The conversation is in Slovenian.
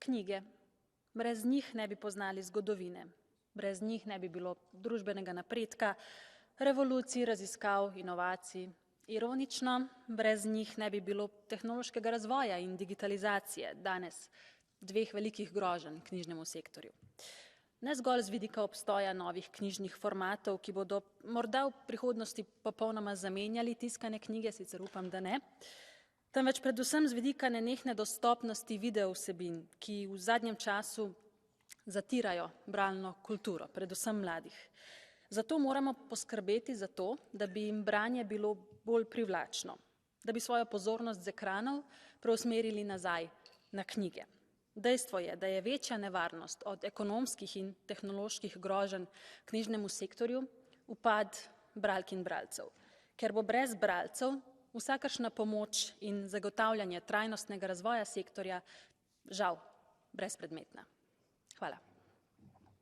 knjige. Brez njih ne bi poznali zgodovine, brez njih ne bi bilo družbenega napredka, revolucij, raziskav, inovacij. Ironično, brez njih ne bi bilo tehnološkega razvoja in digitalizacije, danes dveh velikih groženj knjižnemu sektorju. Ne zgolj z vidika obstoja novih knjižnih formatov, ki bodo morda v prihodnosti popolnoma zamenjali tiskane knjige, sicer upam, da ne, temveč predvsem z vidika nenehne dostopnosti video vsebin, ki v zadnjem času zatirajo bralno kulturo, predvsem mladih. Zato moramo poskrbeti za to, da bi jim branje bilo bolj privlačno, da bi svojo pozornost z ekranov preusmerili nazaj na knjige. Dejstvo je, da je večja nevarnost od ekonomskih in tehnoloških groženj knjižnemu sektorju upad bralk in bralcev, ker bo brez bralcev vsakršna pomoč in zagotavljanje trajnostnega razvoja sektorja žal brezpredmetna. Hvala.